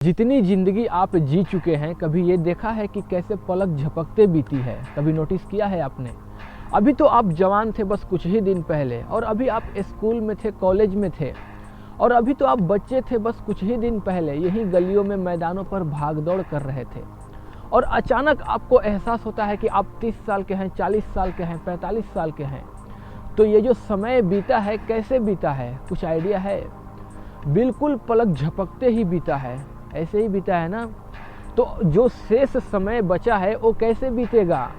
जितनी जिंदगी आप जी चुके हैं, कभी ये देखा है कि कैसे पलक झपकते बीती है? कभी नोटिस किया है आपने? अभी तो आप जवान थे बस कुछ ही दिन पहले, और अभी आप स्कूल में थे, कॉलेज में थे, और अभी तो आप बच्चे थे बस कुछ ही दिन पहले यही गलियों में, मैदानों पर भाग दौड़ कर रहे थे। और अचानक आपको एहसास होता है कि आप 30 साल के हैं, 40 साल के हैं, 45 साल के हैं। तो ये जो समय बीता है कैसे बीता है, कुछ आइडिया है? बिल्कुल पलक झपकते ही बीता है, ऐसे ही बीता है ना। तो जो शेष समय बचा है वो कैसे बीतेगा?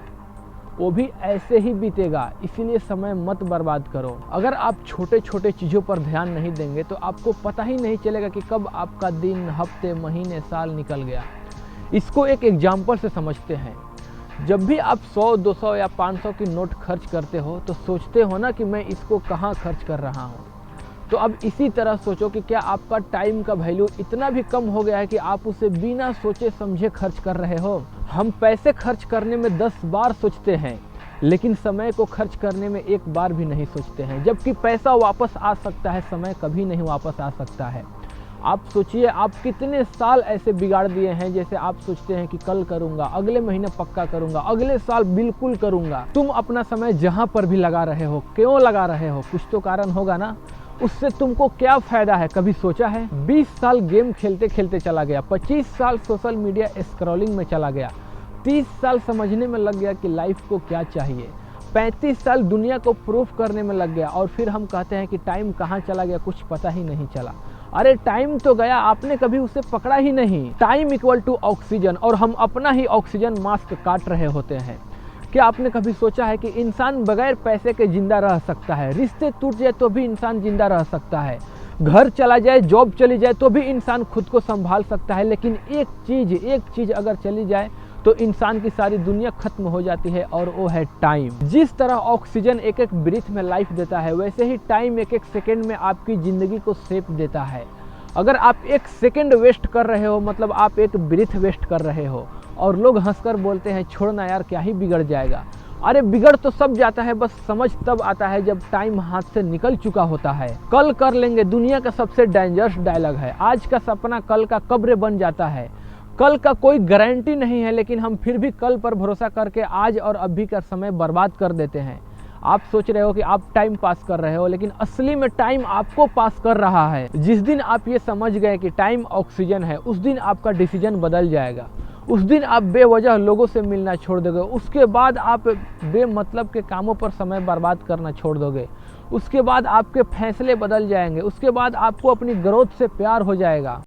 वो भी ऐसे ही बीतेगा। इसीलिए समय मत बर्बाद करो। अगर आप छोटे छोटे चीज़ों पर ध्यान नहीं देंगे तो आपको पता ही नहीं चलेगा कि कब आपका दिन, हफ्ते, महीने, साल निकल गया। इसको एक एग्जाम्पल से समझते हैं। जब भी आप 100, 200 या 500 की नोट खर्च करते हो तो सोचते हो ना कि मैं इसको कहाँ खर्च कर रहा हूँ। तो अब इसी तरह सोचो कि क्या आपका टाइम का वैल्यू इतना भी कम हो गया है कि आप उसे बिना सोचे समझे खर्च कर रहे हो? हम पैसे खर्च करने में 10 बार सोचते हैं, लेकिन समय को खर्च करने में एक बार भी नहीं सोचते हैं। जबकि पैसा वापस आ सकता है, समय कभी नहीं वापस आ सकता है। आप सोचिए, आप कितने साल ऐसे बिगाड़ दिए हैं। जैसे आप सोचते हैं कि कल करूंगा, अगले महीने पक्का करूंगा, अगले साल बिल्कुल करूंगा। तुम अपना समय जहां पर भी लगा रहे हो, क्यों लगा रहे हो? कुछ तो कारण होगा ना। उससे तुमको क्या फायदा है, कभी सोचा है? 20 साल गेम खेलते खेलते चला गया, 25 साल सोशल मीडिया स्क्रॉलिंग में चला गया, 30 साल समझने में लग गया कि लाइफ को क्या चाहिए, 35 साल दुनिया को प्रूफ करने में लग गया, और फिर हम कहते हैं कि टाइम कहाँ चला गया, कुछ पता ही नहीं चला। अरे टाइम तो गया, आपने कभी उसे पकड़ा ही नहीं। टाइम इक्वल टू ऑक्सीजन, और हम अपना ही ऑक्सीजन मास्क काट रहे होते हैं। क्या आपने कभी सोचा है कि इंसान बगैर पैसे के जिंदा रह सकता है? रिश्ते टूट जाए तो भी इंसान जिंदा रह सकता है, घर चला जाए, जॉब चली जाए तो भी इंसान खुद को संभाल सकता है, लेकिन एक चीज अगर चली जाए तो इंसान की सारी दुनिया खत्म हो जाती है, और वो है टाइम। जिस तरह ऑक्सीजन एक एक ब्रीथ में लाइफ देता है, वैसे ही टाइम एक एक सेकेंड में आपकी जिंदगी को शेप देता है। अगर आप एक सेकेंड वेस्ट कर रहे हो, मतलब आप एक ब्रीथ वेस्ट कर रहे हो, और लोग हंसकर बोलते हैं छोड़ना यार, क्या ही बिगड़ जाएगा। अरे बिगड़ तो सब जाता है, बस समझ तब आता है जब टाइम हाथ से निकल चुका होता है। कल कर लेंगे दुनिया का सबसे डेंजरस डायलॉग है। आज का सपना कल का कब्र बन जाता है। कल का कोई गारंटी नहीं है, लेकिन हम फिर भी कल पर भरोसा करके आज और अभी का समय बर्बाद कर देते हैं। आप सोच रहे हो कि आप टाइम पास कर रहे हो, लेकिन असली में टाइम आपको पास कर रहा है। जिस दिन आप ये समझ गए कि टाइम ऑक्सीजन है, उस दिन आपका डिसीजन बदल जाएगा। उस दिन आप बेवजह लोगों से मिलना छोड़ दोगे। उसके बाद आप बेमतलब के कामों पर समय बर्बाद करना छोड़ दोगे। उसके बाद आपके फैसले बदल जाएंगे। उसके बाद आपको अपनी ग्रोथ से प्यार हो जाएगा।